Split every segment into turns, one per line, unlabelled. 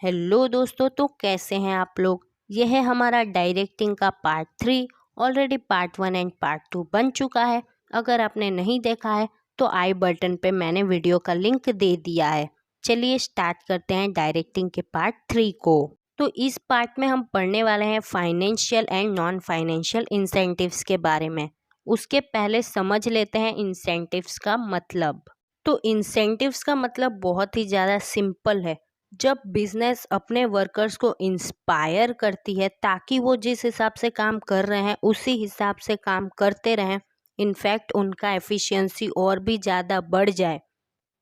Hello दोस्तों, तो कैसे हैं आप लोग। यह है हमारा डायरेक्टिंग का part 3। Already part 1 and part 2 बन चुका है। अगर आपने नहीं देखा है तो आई बटन पे मैंने वीडियो का लिंक दे दिया है। चलिए स्टार्ट करते हैं डायरेक्टिंग के पार्ट 3 को। तो इस पार्ट में हम पढ़ने वाले हैं financial and non financial incentives के बारे में। उसके पहले समझ लेते हैं इंसेंटिव्स का मतलब। तो इंसेंटिव्स का मतलब बहुत ही ज़्यादा सिंपल है। जब बिजनेस अपने वर्कर्स को इंस्पायर करती है ताकि वो जिस हिसाब से काम कर रहे हैं उसी हिसाब से काम करते रहें, इनफैक्ट उनका एफिशिएंसी और भी ज़्यादा बढ़ जाए,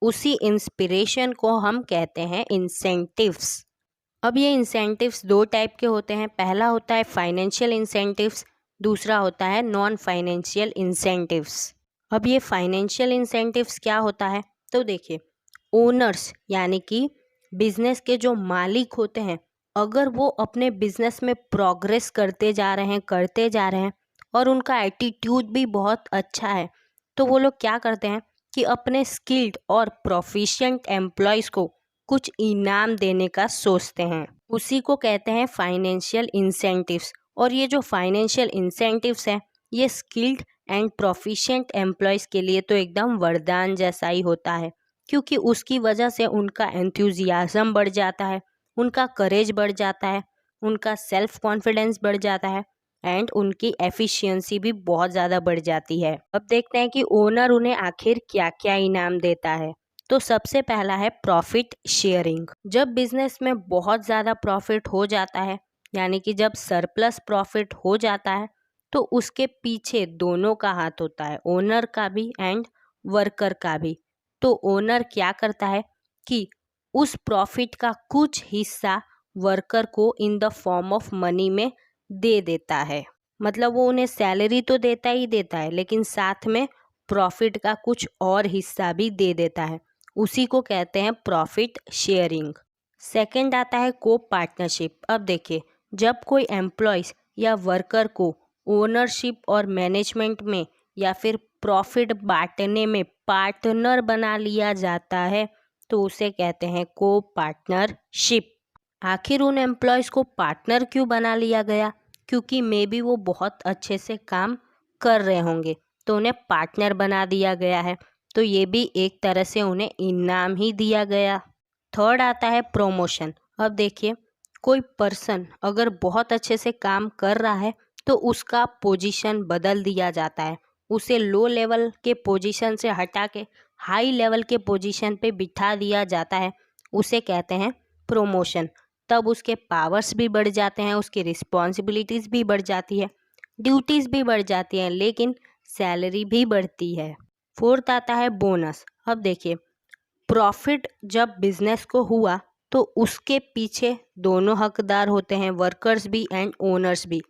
उसी इंस्पिरेशन को हम कहते हैं इंसेंटिव्स। अब ये इंसेंटिव्स दो टाइप के होते हैं। पहला होता है फाइनेंशियल इंसेंटिव्स, दूसरा होता है नॉन फाइनेंशियल इंसेंटिव्स। अब ये फाइनेंशियल इंसेंटिव्स क्या होता है, तो देखिए, ओनर्स यानी कि बिजनेस के जो मालिक होते हैं, अगर वो अपने बिजनेस में प्रोग्रेस करते जा रहे हैं और उनका एटीट्यूड भी बहुत अच्छा है, तो वो लोग क्या करते हैं कि अपने स्किल्ड और प्रोफिशिएंट एम्प्लॉयज़ को कुछ इनाम देने का सोचते हैं। उसी को कहते हैं फाइनेंशियल इंसेंटिव्स। और ये जो फाइनेंशियल इंसेंटिव्स हैं, ये स्किल्ड एंड प्रोफिशिएंट एम्प्लॉयज़ के लिए तो एकदम वरदान जैसा ही होता है, क्योंकि उसकी वजह से उनका एंथुजियाज्म बढ़ जाता है, उनका करेज बढ़ जाता है, उनका सेल्फ कॉन्फिडेंस बढ़ जाता है एंड उनकी एफिशिएंसी भी बहुत ज़्यादा बढ़ जाती है। अब देखते हैं कि ओनर उन्हें आखिर क्या क्या इनाम देता है। तो सबसे पहला है प्रॉफिट शेयरिंग। जब बिजनेस में बहुत ज़्यादा प्रॉफिट हो जाता है, यानी कि जब सरप्लस प्रॉफिट हो जाता है, तो उसके पीछे दोनों का हाथ होता है, ओनर का भी एंड वर्कर का भी। तो ओनर क्या करता है कि उस प्रॉफिट का कुछ हिस्सा वर्कर को in the form of money में दे देता है। मतलब वो उन्हें सैलरी तो देता ही देता है, लेकिन साथ में प्रॉफिट का कुछ और हिस्सा भी दे देता है। उसी को कहते हैं प्रॉफिट शेयरिंग। सेकंड आता है को पार्टनरशिप। अब देखिए, जब कोई एम्प्लॉयज़ या वर्कर को ओनरशिप और मैनेजमेंट में या फिर प्रॉफिट बांटने में पार्टनर बना लिया जाता है, तो उसे कहते हैं को पार्टनरशिप। आखिर उन एम्प्लॉयज़ को पार्टनर क्यों बना लिया गया? क्योंकि मे बी वो बहुत अच्छे से काम कर रहे होंगे, तो उन्हें पार्टनर बना दिया गया है। तो ये भी एक तरह से उन्हें इनाम ही दिया गया। थर्ड आता है प्रमोशन। अब देखिए, कोई पर्सन अगर बहुत अच्छे से काम कर रहा है तो उसका पोजीशन बदल दिया जाता है। उसे लो लेवल के पोजीशन से हटा के हाई लेवल के पोजीशन पे बिठा दिया जाता है। उसे कहते हैं प्रमोशन। तब उसके पावर्स भी बढ़ जाते हैं, उसकी रिस्पॉन्सिबिलिटीज़ भी बढ़ जाती है, ड्यूटीज़ भी बढ़ जाती हैं, लेकिन सैलरी भी बढ़ती है। फोर्थ आता है बोनस। अब देखिए, प्रॉफिट जब बिजनेस को हुआ तो उसके पीछे दोनों हकदार होते हैं, वर्कर्स भी एंड ओनर्स भी।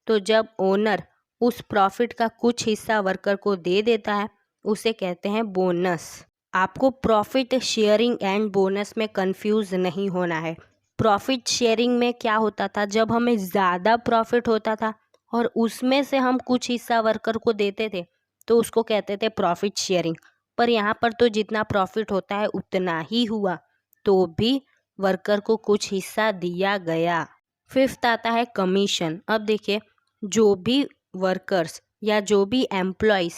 तो जब ओनर उस प्रॉफिट का कुछ हिस्सा वर्कर को दे देता है, उसे कहते हैं बोनस। आपको प्रॉफिट शेयरिंग एंड बोनस में कंफ्यूज नहीं होना है। प्रॉफिट शेयरिंग में क्या होता था, जब हमें ज़्यादा प्रॉफिट होता था और उसमें से हम कुछ हिस्सा वर्कर को देते थे, तो उसको कहते थे प्रॉफिट शेयरिंग। पर यहाँ पर तो जितना प्रॉफिट होता है उतना ही हुआ, तो भी वर्कर को कुछ हिस्सा दिया गया। फिफ्थ आता है कमीशन। अब देखिए, जो भी वर्कर्स या जो भी एम्प्लॉयज़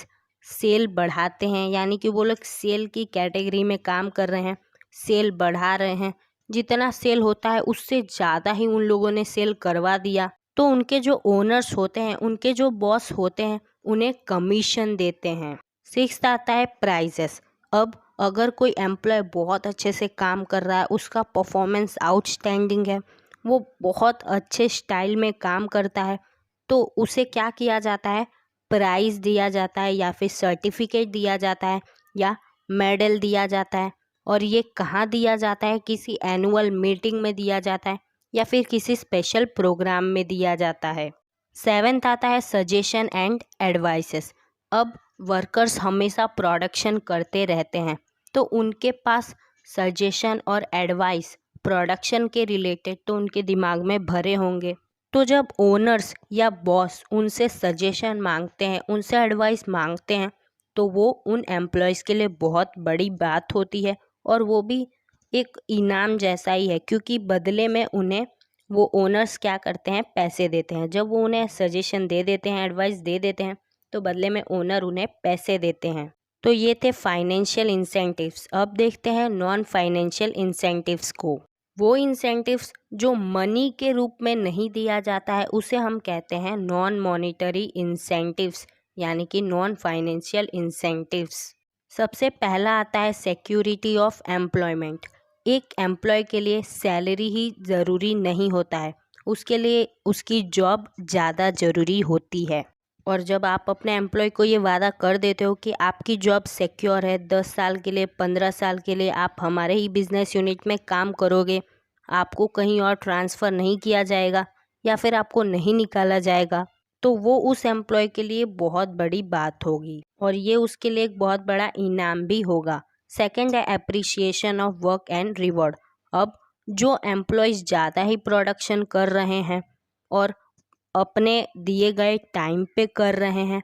सेल बढ़ाते हैं, यानी कि वो लोग सेल की कैटेगरी में काम कर रहे हैं, सेल बढ़ा रहे हैं, जितना सेल होता है उससे ज़्यादा ही उन लोगों ने सेल करवा दिया, तो उनके जो ओनर्स होते हैं, उनके जो बॉस होते हैं, उन्हें कमीशन देते हैं। सिक्स्थ आता है प्राइजेस। अब अगर कोई एम्प्लॉय बहुत अच्छे से काम कर रहा है, उसका परफॉर्मेंस आउटस्टैंडिंग है, वो बहुत अच्छे स्टाइल में काम करता है, तो उसे क्या किया जाता है, प्राइज़ दिया जाता है या फिर सर्टिफिकेट दिया जाता है या मेडल दिया जाता है। और ये कहाँ दिया जाता है, किसी एनुअल मीटिंग में दिया जाता है या फिर किसी स्पेशल प्रोग्राम में दिया जाता है। सेवेंथ आता है सजेशन एंड एडवाइसेस। अब वर्कर्स हमेशा प्रोडक्शन करते रहते हैं, तो उनके पास सजेशन और एडवाइस प्रोडक्शन के रिलेटेड तो उनके दिमाग में भरे होंगे। तो जब ओनर्स या बॉस उनसे सजेशन मांगते हैं, उनसे एडवाइस मांगते हैं, तो वो उन एम्प्लॉयज़ के लिए बहुत बड़ी बात होती है और वो भी एक इनाम जैसा ही है, क्योंकि बदले में उन्हें वो ओनर्स क्या करते हैं, पैसे देते हैं। जब वो उन्हें सजेशन दे देते हैं, एडवाइस दे देते हैं, तो बदले में ओनर उन्हें पैसे देते हैं। तो ये थे फाइनेंशियल इंसेंटिव्स। अब देखते हैं नॉन फाइनेंशियल इंसेंटिव्स को। वो इंसेंटिव्स जो मनी के रूप में नहीं दिया जाता है उसे हम कहते हैं नॉन मॉनिटरी इंसेंटिव्स, यानी कि नॉन फाइनेंशियल इंसेंटिव्स। सबसे पहला आता है सिक्योरिटी ऑफ एम्प्लॉयमेंट। एक एम्प्लॉय के लिए सैलरी ही ज़रूरी नहीं होता है, उसके लिए उसकी जॉब ज़्यादा ज़रूरी होती है। और जब आप अपने एम्प्लॉय को ये वादा कर देते हो कि आपकी जॉब सिक्योर है, 10 साल के लिए, 15 साल के लिए आप हमारे ही बिजनेस यूनिट में काम करोगे, आपको कहीं और ट्रांसफ़र नहीं किया जाएगा या फिर आपको नहीं निकाला जाएगा, तो वो उस एम्प्लॉय के लिए बहुत बड़ी बात होगी और ये उसके लिए एक बहुत बड़ा इनाम भी होगा। सेकंड है appreciation of work and reward. अब जो एम्प्लॉयज़ ज़्यादा ही प्रोडक्शन कर रहे हैं और अपने दिए गए टाइम पे कर रहे हैं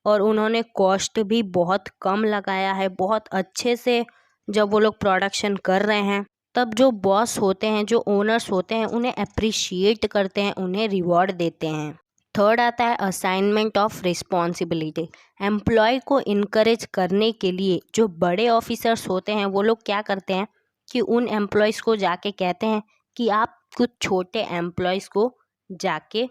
और उन्होंने कॉस्ट भी बहुत कम लगाया है, बहुत अच्छे से जब वो लोग प्रोडक्शन कर रहे हैं, तब जो बॉस होते हैं, जो ओनर्स होते हैं, उन्हें अप्रिशिएट करते हैं, उन्हें रिवॉर्ड देते हैं। थर्ड आता है असाइनमेंट ऑफ रिस्पॉन्सिबिलिटी। एम्प्लॉय को इनकरेज करने के लिए जो बड़े ऑफिसर्स होते हैं वो लोग क्या करते हैं कि उन एम्प्लॉयज़ को जाके कहते हैं कि आप कुछ छोटे एम्प्लॉयज़ को जाके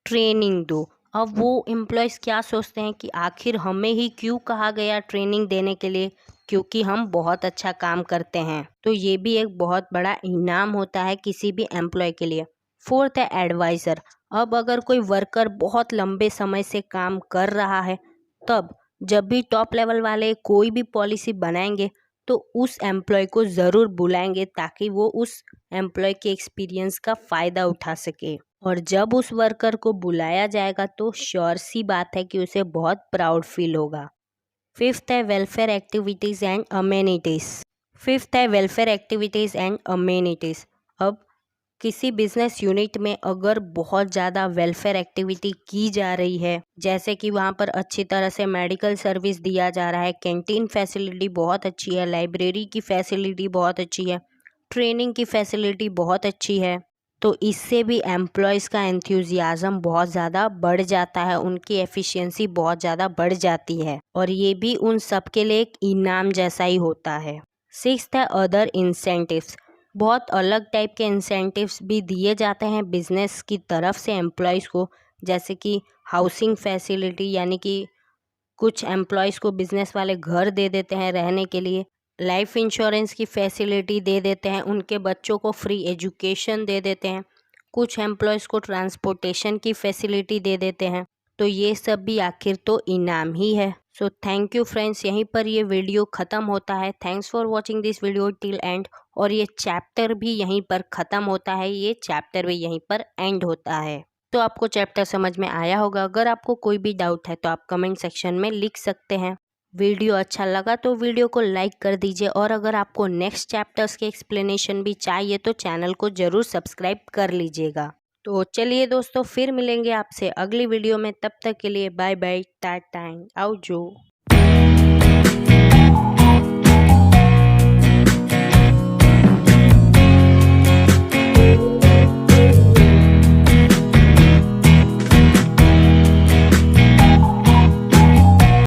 ट्रेनिंग दो। अब वो एम्प्लॉयज़ क्या सोचते हैं कि आखिर हमें ही क्यों कहा गया ट्रेनिंग देने के लिए, क्योंकि हम बहुत अच्छा काम करते हैं। तो ये भी एक बहुत बड़ा इनाम होता है किसी भी एम्प्लॉय के लिए। फोर्थ है एडवाइज़र। अब अगर कोई वर्कर बहुत लंबे समय से काम कर रहा है, तब जब भी टॉप लेवल वाले कोई भी पॉलिसी बनाएंगे तो उस एम्प्लॉय को ज़रूर बुलाएंगे ताकि वो उस एम्प्लॉय के एक्सपीरियंस का फ़ायदा उठा सके। और जब उस वर्कर को बुलाया जाएगा तो श्योर सी बात है कि उसे बहुत प्राउड फील होगा। फिफ्थ है वेलफेयर एक्टिविटीज़ एंड अमेनिटीज़। अब किसी बिजनेस यूनिट में अगर बहुत ज़्यादा वेलफेयर एक्टिविटी की जा रही है, जैसे कि वहाँ पर अच्छी तरह से मेडिकल सर्विस दिया जा रहा है, कैंटीन फैसिलिटी बहुत अच्छी है, लाइब्रेरी की फैसिलिटी बहुत अच्छी है, ट्रेनिंग की फैसिलिटी बहुत अच्छी है, तो इससे भी एम्प्लॉयज़ का एंथुजियाज़म बहुत ज़्यादा बढ़ जाता है, उनकी एफिशिएंसी बहुत ज़्यादा बढ़ जाती है और ये भी उन सब के लिए एक इनाम जैसा ही होता है। सिक्स्थ है अदर इंसेंटिव्स। बहुत अलग टाइप के इंसेंटिव्स भी दिए जाते हैं बिजनेस की तरफ से एम्प्लॉयज़ को, जैसे कि हाउसिंग फैसिलिटी, यानी कि कुछ एम्प्लॉयज़ को बिजनेस वाले घर दे देते हैं रहने के लिए, लाइफ इंश्योरेंस की फैसिलिटी दे देते हैं, उनके बच्चों को फ्री एजुकेशन दे देते हैं, कुछ एम्प्लॉयज़ को ट्रांसपोर्टेशन की फैसिलिटी दे देते हैं। तो ये सब भी आखिर तो इनाम ही है। सो थैंक यू फ्रेंड्स, यहीं पर ये वीडियो ख़त्म होता है। Thanks for watching this video till and. और ये चैप्टर भी यहीं पर ख़त्म होता है, ये चैप्टर भी यहीं पर एंड होता है। तो आपको चैप्टर समझ में आया होगा। अगर आपको कोई भी डाउट है तो आप कमेंट सेक्शन में लिख सकते हैं। वीडियो अच्छा लगा तो वीडियो को लाइक कर दीजिए और अगर आपको नेक्स्ट चैप्टर्स के एक्सप्लेनेशन भी चाहिए तो चैनल को ज़रूर सब्सक्राइब कर लीजिएगा। तो चलिए दोस्तों, फिर मिलेंगे आपसे अगली वीडियो में। तब तक के लिए बाय बाय, टाटा, आउजो।